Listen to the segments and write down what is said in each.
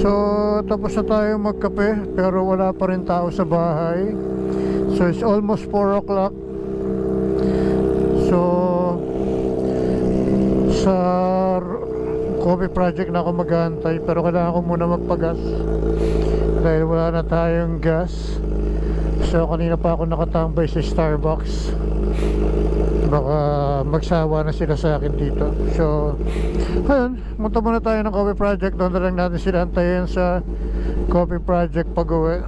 So tapos na tayo magkape pero wala pa rin tao sa bahay. So it's almost 4 o'clock. So sa coffee project na ako mag-aantay, pero kailangan ko muna magpagas dahil wala na tayong gas. So kanina pa ako nakatambay sa Starbucks, baka magsawa na sila sa akin dito. So ayun, munta muna tayo ng coffee project. Doon na lang natin sila antayin sa coffee project pag uwi.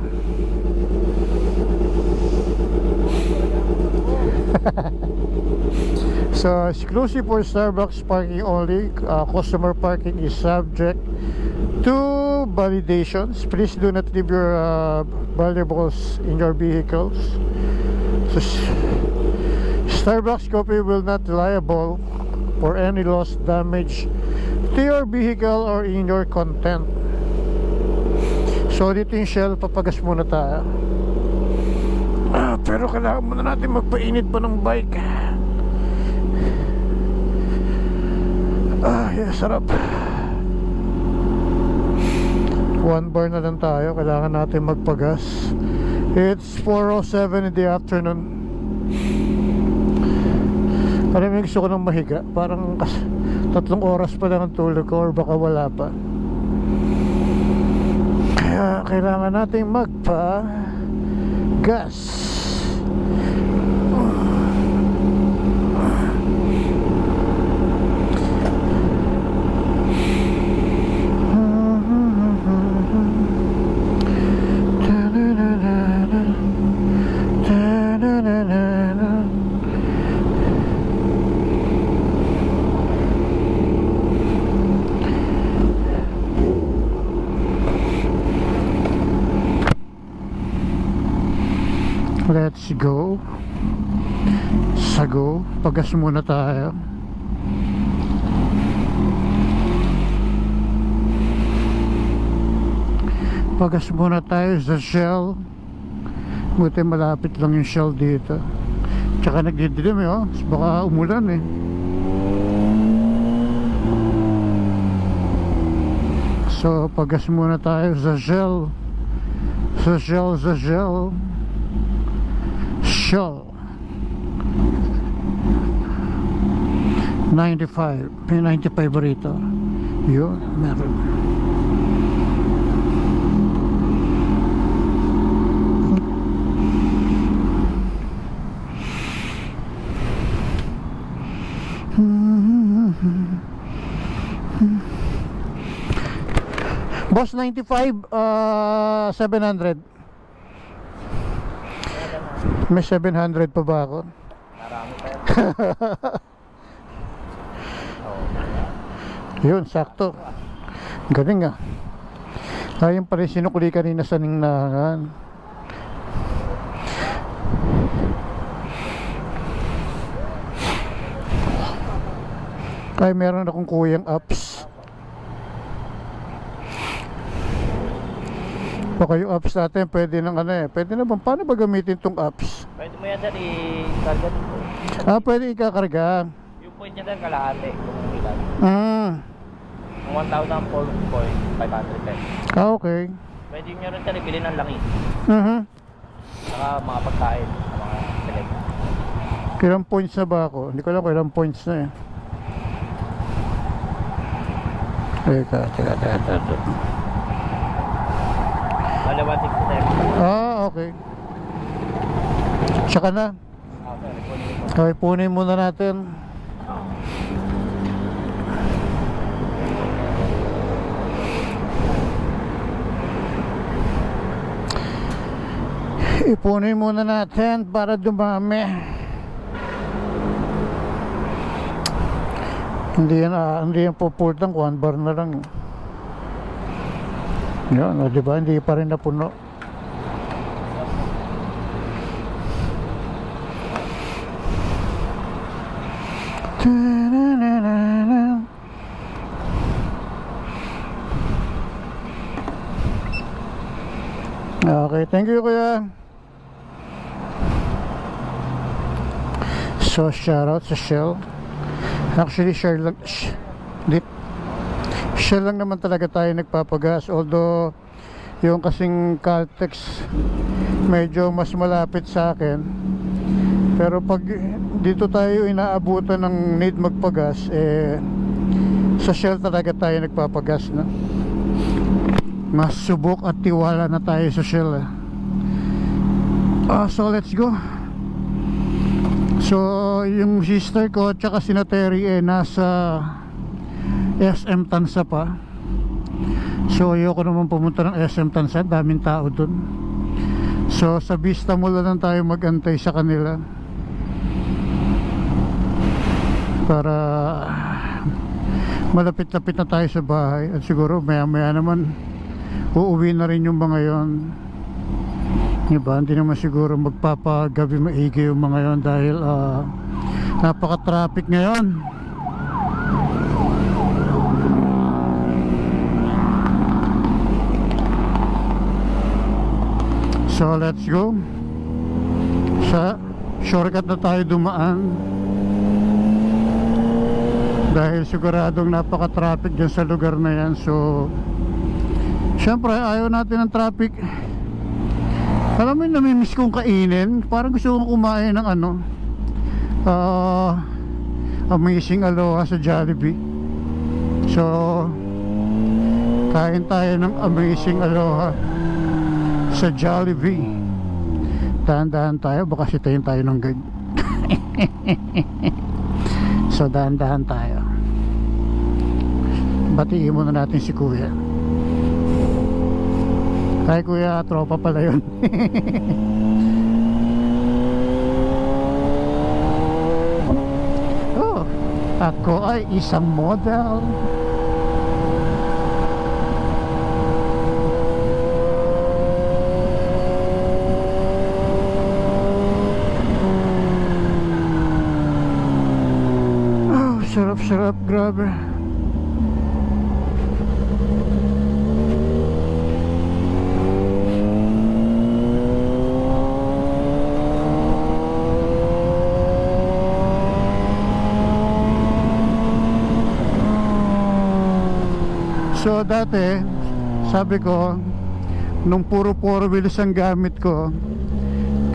So exclusive for Starbucks parking only. Customer parking is subject to validations. Please do not leave your valuables in your vehicles. So Starbucks coffee will not liable for any loss, damage to your vehicle or in your content. So dito yung Shell, papagas muna tayo. Pero kailangan muna natin magpainit pa ng bike. Yeah, sarap. 1 bar na lang tayo, kailangan natin magpagas. It's 4:07 in the afternoon. Parang gusto ko ng mahiga. Parang 3 oras pa lang ang tulog ko, or baka wala pa. Kaya kailangan natin magpa-gas. Let's go. Sago, pagas muna tayo. Pagas muna tayo sa Shell. Buti malapit lang yung Shell dito. Tsaka nagdidilim oh. Baka umulan eh. So pagas muna tayo sa Shell. Sa Shell. Shell 95. May 95 rito. Yun, meron. Boss, 95, 700. May 700 pa ba ako? Marami tayo. Yun, sakto. Galing ah. Ayun pa rin sinukuli kanina sa ningnahan. Ay, meron akong kuyang apps. Baka yung apps natin pwede nang ano eh. Pwede na bang, paano ba gamitin tong apps? Pwede mo yan sir i-karga dito. Pwede ikakarga. Yung point niya sir kalahati. Kung ilan. Kung 1,000 point 500 pesos. Okay. Pwede nyo rin sir ibili ng langis. Saka mga pagkain. Mga select. Ilang points na ba ako? Hindi ko alam kung ilang points na eh. Teka. Malawatik ko sir. Okay. Tsaka na. Okay, punin muna natin. Ipunin muna natin para dumami. Hindi yan pupultang, 1 bar na lang. Yan, diba? Hindi pa rin napuno. Okay, thank you kuya. So Shell Actually Shell Shell lang naman talaga tayo nagpapagas, although yung kasing Caltex medyo mas malapit sa akin. Pero pag dito tayo inaabutan ng need magpagas, sa Shell talaga tayo nagpapagas na. Mas subok at tiwala na tayo sa Shell. So let's go. So yung sister ko tsaka si Terry nasa SM Tansa pa. So ayoko naman pumunta ng SM Tansa, daming tao dun. So sa Vista Mall lang tayo magantay sa kanila para malapit-lapit na tayo sa bahay. At siguro maya maya naman uuwi na rin yung mga yon, diba? Hindi naman siguro magpapagabi maigi yung mga yon dahil napaka-traffic ngayon. So let's go. Sa shortcut na tayo dumaan dahil siguradong napaka-traffic dyan sa lugar na yan. So syempre ayaw natin ng traffic. Alam mo yung namimiss kong kainin, parang gusto kong kumain ng Amazing Aloha sa Jollibee. So kain tayo ng Amazing Aloha sa Jollibee. Dahan-dahan tayo, baka sitayin tayo ng guide. So dahan-dahan tayo. Batiin muna natin si Kuya. Kay Kuya, tropa pala yun. Oh, ako ay isang model. Sarap-sarap, grabe. So dati, sabi ko, nung puro wheels ang gamit ko,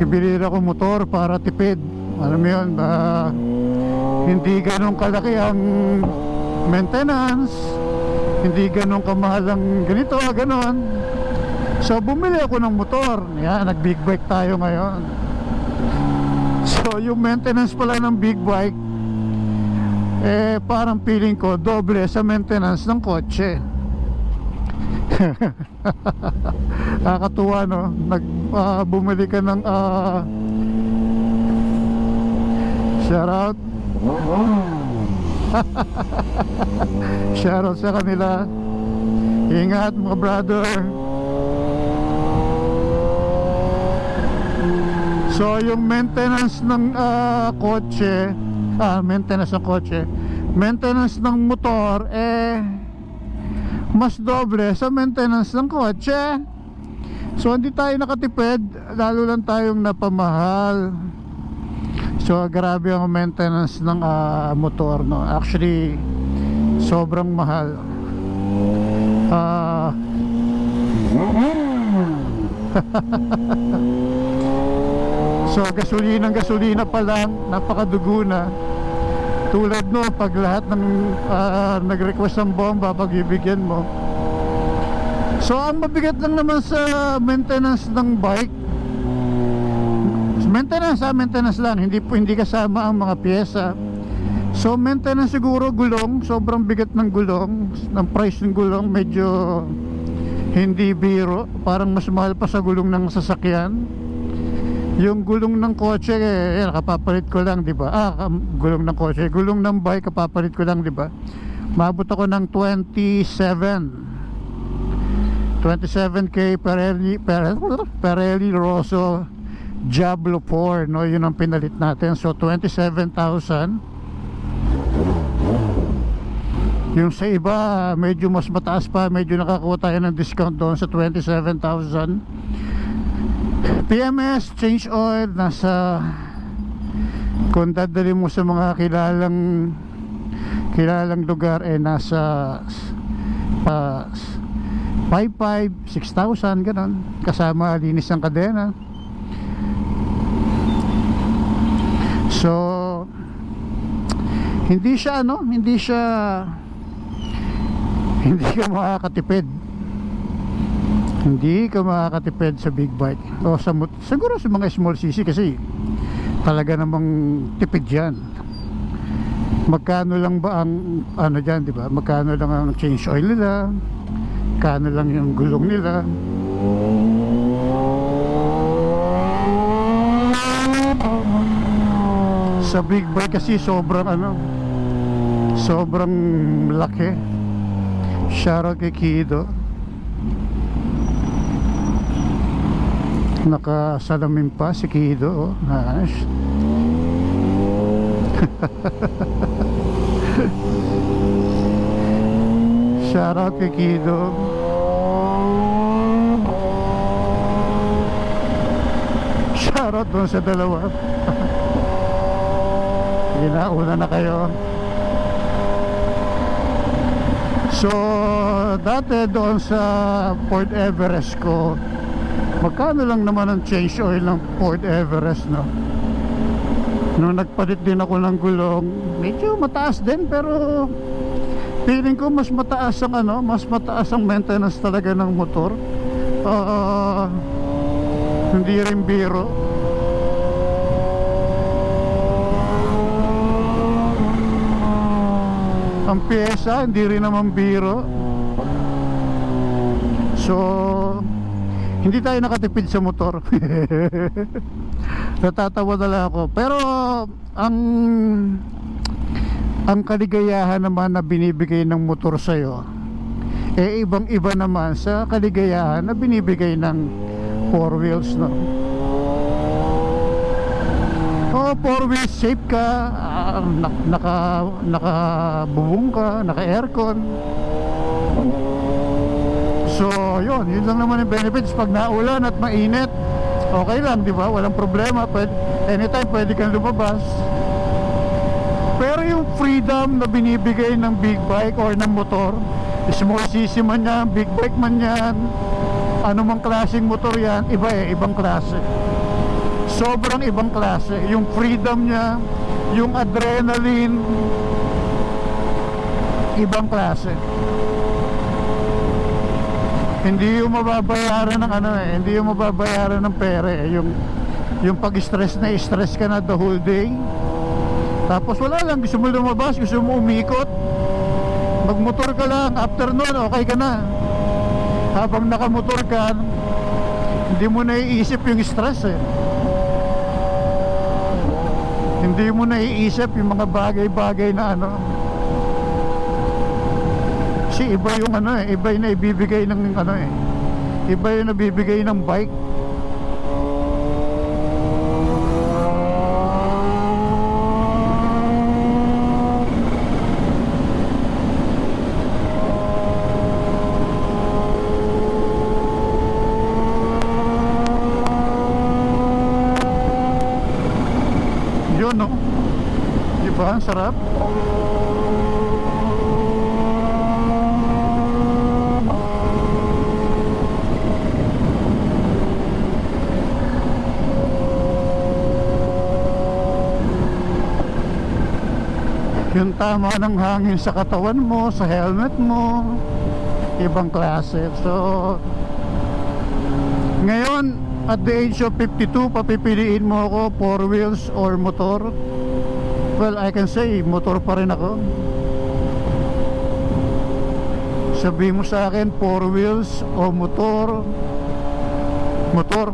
kibili ako motor para tipid. Alam mo yun, hindi ganun kalaki ang maintenance, hindi ganun kamahal ang ganito, ganun. So bumili ako ng motor. Yan, nag big bike tayo ngayon. So yung maintenance pala ng big bike, parang feeling ko doble sa maintenance ng kotse. Nakakatuwa, no? Bumili ka ng shout out. Shoutout sa kanila. Ingat mga brother. So yung maintenance ng kotse, maintenance ng motor mas doble sa maintenance ng kotse. So hindi tayo nakatipid, lalo lang tayong napamahal. So grabe ang maintenance ng motor, no? Actually sobrang mahal. So gasolina pa lang, napakadugo na. Tulad no, pag lahat ng nag-request ng bomba, pagbibigyan mo. So ang mabigat lang naman sa maintenance ng bike, maintenance lang, hindi kasama ang mga pyesa. So maintenance siguro gulong, sobrang bigat ng gulong, ng price ng gulong medyo hindi biro, parang mas mahal pa sa gulong ng sasakyan. Yung gulong ng kotse kapapalit ko lang, di ba? Gulong ng kotse, gulong ng bike kapapalit ko lang, di ba? Maabot ako ng 27K Pirelli Rosso Diablo 4, no? Yun ang pinalit natin. So 27,000. Yung sa iba medyo mas mataas pa, medyo nakakuha tayo ng discount doon sa 27,000. PMS, change oil, nasa, kung dadali mo sa mga kilalang lugar, nasa pa 5,500, 6,000 ganon, kasama linis ng kadena. So hindi siya hindi ka makakatipid. Hindi ka makakatipid sa big bike o siguro sa mga small cc kasi talaga namang tipid yan. Magkano lang ba ang ano dyan, di ba? Magkano lang ang change oil nila, magkano lang yung gulong nila. Sa big bike kasi sobrang sobrang laki. Shoutout kay Kido. Nakasalamin pa si Kido, oh. Nice. Shoutout kay Kido. Shoutout doon sa dalawa. Ginauna na kayo. So dati doon sa Port Everest ko, magkano lang naman ang change oil ng Port Everest, no? Nung nagpalit din ako ng gulong, medyo mataas din, pero feeling ko mas mataas ang maintenance talaga ng motor. Hindi rin biro. Ang pyesa hindi rin naman biro. So hindi tayo nakatipid sa motor. Natatawa na lang ako. Pero ang kaligayahan naman na binibigay ng motor sa'yo, ibang iba naman sa kaligayahan na binibigay ng four wheels, no? Four wheels, safe ka, nakabubong ka, naka-aircon. So yun lang naman yung benefits. Pag naulan at mainit, okay lang, di ba? Walang problema, anytime pwede kang lumabas. Pero yung freedom na binibigay ng big bike or ng motor, small cc man yan, big bike man yan, anumang klaseng motor yan, ibang klase. Sobrang ibang klase. Yung freedom niya, yung adrenaline, ibang klase. Hindi yung mababayaran ng hindi yung mababayaran ng pera, yung pag-stress na stress ka na the whole day. Tapos wala lang, gusto mo lumabas, gusto mo umikot, magmotor ka lang, after nun okay ka na. Habang nakamotor ka, hindi mo naiisip yung stress, hindi mo naiisip yung mga bagay-bagay na kasi iba yung iba yung naibibigay ng iba yung nabibigay ng bike. Yun, no? Diba? Ang sarap. Yung tama ng hangin sa katawan mo, sa helmet mo, ibang klase. So ngayon at the age of 52, papipiliin mo ako four wheels or motor? Well, I can say motor pa rin ako. Sabihin mo sa akin four wheels o motor, motor.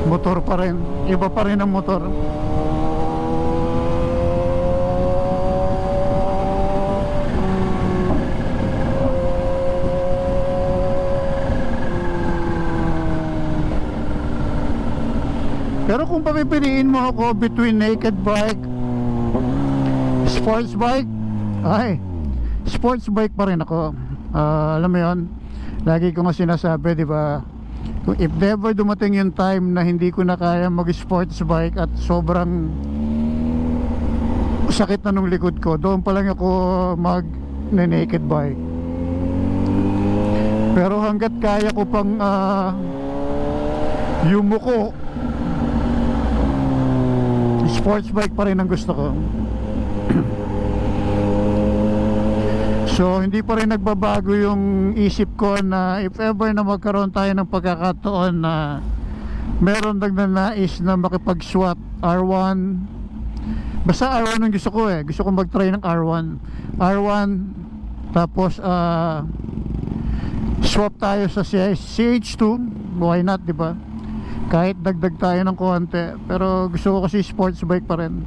Motor pa rin, iba pa rin ang motor. Pero kung papipiliin mo ako between naked bike, sports bike, sports bike pa rin ako. Alam mo yun, lagi ko nga sinasabi, di ba, if never dumating yung time na hindi ko na kaya mag sports bike at sobrang sakit na nung likod ko. Doon pa lang ako mag naked bike. Pero hanggat kaya ko pang yumuko, sports bike pa rin ang gusto ko. So hindi pa rin nagbabago yung isip ko na if ever na magkaroon tayo ng pagkakataon na meron nagnanais na makipag-swap R1, basta R1 ang gusto ko gusto ko mag-try ng R1 tapos swap tayo sa CH2, why not, di ba? Kahit dagdag tayo ng konti, pero gusto ko kasi sports bike pa rin.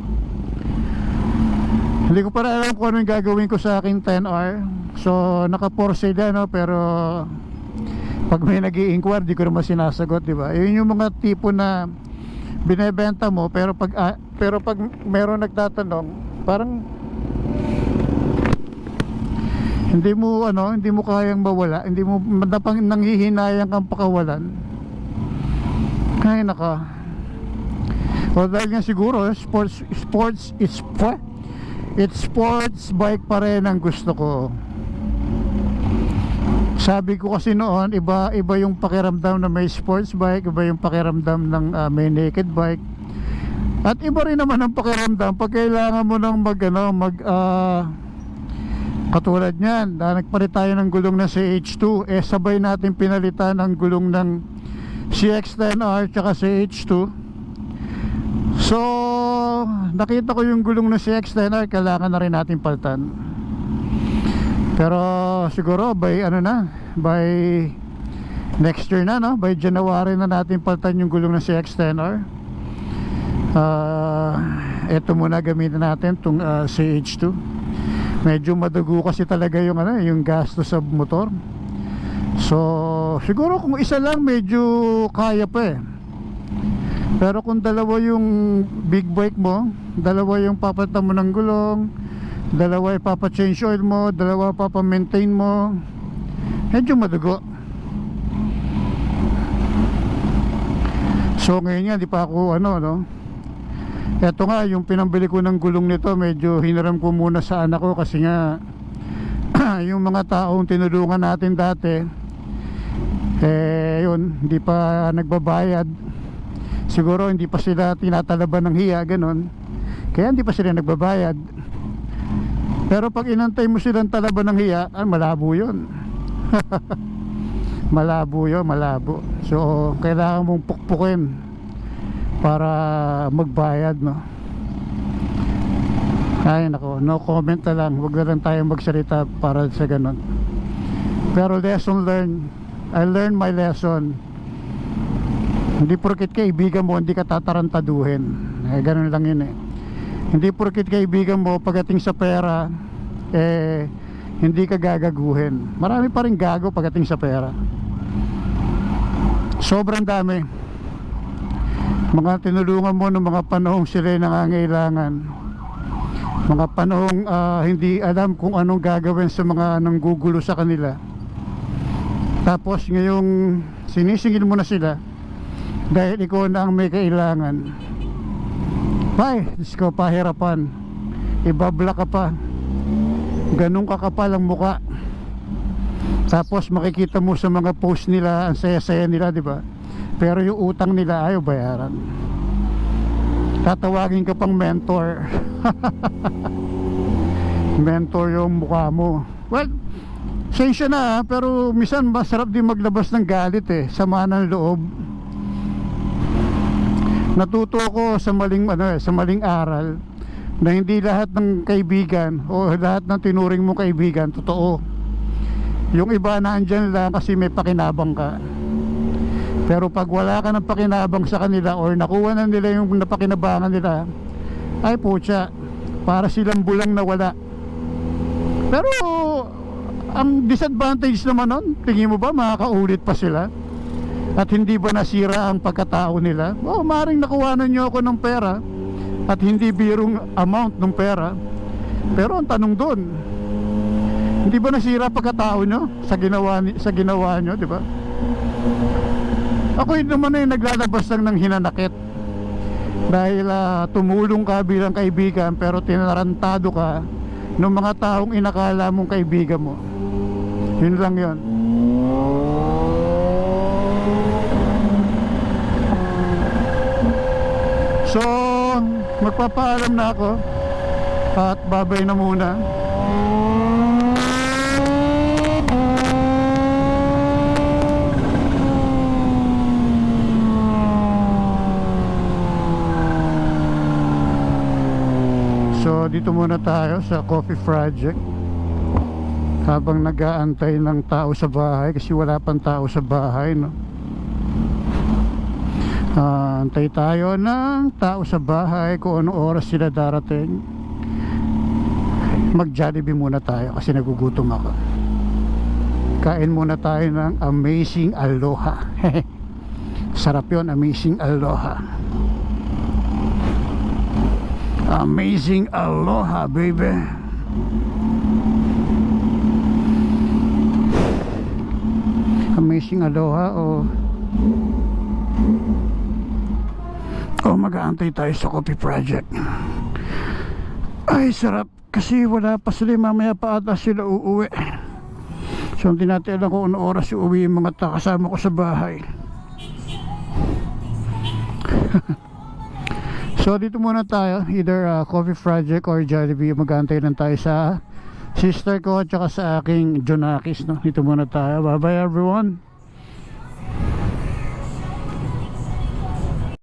Hindi ko pa alam kung ano yung gagawin ko sa aking 10R. So naka for sale no, pero pag may nag-i-inquire di ko naman sinasagot, di ba? Yun yung mga tipo na binebenta mo, pero pag meron nagtatanong, parang hindi mo kayang mawala, hindi mo nanghihinayang kang pakawalan. Ay naka. O dahil nga siguro sports bike pa rin ang gusto ko. Sabi ko kasi noon, iba yung pakiramdam na may sports bike, iba yung pakiramdam ng may naked bike. At iba rin naman ang pakiramdam pag kailangan mo ng katulad niyan, nagpalit tayo ng gulong ng CH2, sabay natin pinalitan ang gulong ng CX-10R tsaka CH2. So nakita ko yung gulong ng CX-10R, kailangan na rin natin palitan. Pero siguro by next year na, no? By January na natin palitan yung gulong ng CX-10R. Ito muna gamitin natin itong CH2. Medyo madugo kasi talaga yung gasto sa motor. So siguro kung isa lang medyo kaya pa pero kung dalawa yung big bike mo, dalawa yung papalitan mo ng gulong, dalawa yung papa-change oil mo, dalawa papa-maintain mo, medyo madugo. So ngayon nga di pa ako eto nga yung pinambili ko ng gulong nito, medyo hiniram ko muna sa anak ko kasi nga yung mga taong tinulungan natin dati yun, hindi pa nagbabayad. Siguro hindi pa sila tinatalaban ng hiya, ganon, kaya hindi pa sila nagbabayad. Pero pag inantay mo silang talaban ng hiya, malabo yun. malabo. So kailangan mong pukpukin para magbayad, no? Ay nako, no comment na lang, wag na lang tayong magsalita para sa ganon. Pero lesson learned, I learned my lesson. Hindi porket kaibigan mo hindi ka tatarantaduhin, ganun lang yun Hindi porket kaibigan mo pagdating sa pera hindi ka gagaguhin. Marami pa rin gago pagdating sa pera, sobrang dami. Mga tinulungan mo ng mga panahong sila nangangailangan, mga panahong hindi alam kung anong gagawin sa mga nanggugulo sa kanila. Tapos ngayong sinisingil mo na sila dahil ikaw na ang may kailangan. Ay, Diyos ko, pahirapan. Ibabla ka pa, ganun kakapal ang muka. Tapos makikita mo sa mga post nila, ang saya-saya nila, di ba? Pero yung utang nila ayaw bayaran. Tatawagin ka pang mentor. Mentor yung mukha mo. Well, sensya na pero minsan masarap din maglabas ng galit sama ng loob. Natuto ko sa maling aral na hindi lahat ng kaibigan o lahat ng tinuring mong kaibigan totoo. Yung iba na andyan lang kasi may pakinabang ka. Pero pag wala ka ng pakinabang sa kanila or nakuha na nila yung napakinabangan nila, ay putya, para silang bulang na wala. Pero ang disadvantage naman nun, tingin mo ba makakaulit pa sila? At hindi ba nasira ang pagkatao nila? Maaaring nakuhanan nyo ako ng pera at hindi birong amount ng pera, pero ang tanong doon, hindi ba nasira pagkatao nyo sa ginawa nyo, di ba? Ako yun naman naglalabas lang ng hinanakit. Dahil tumulong ka bilang kaibigan pero tinarantado ka ng mga taong inakala mong kaibigan mo. Yun lang yun. So, magpapaalam na ako at babay na muna. So dito muna tayo sa Coffee Project habang nag-aantay ng tao sa bahay kasi wala pang tao sa bahay, no? Antay tayo ng tao sa bahay kung anong oras sila darating. Mag-Jollibee muna tayo kasi nagugutom ako. Kain muna tayo ng Amazing Aloha. Sarap yun, Amazing Aloha. Amazing Aloha, baby. Amazing Aloha mag-aantay tayo sa Coffee Project. Ay, sarap. Kasi wala pa sila, mamaya pa ata sila uuwi. So, hindi natin alam kung ano oras uuwi yung mga kasama ko sa bahay. So dito muna tayo, either Coffee Project or Jollibee. Mag-aantay lang tayo sa sister ko at saka sa aking Jonakis, no? Dito muna tayo. Bye bye everyone.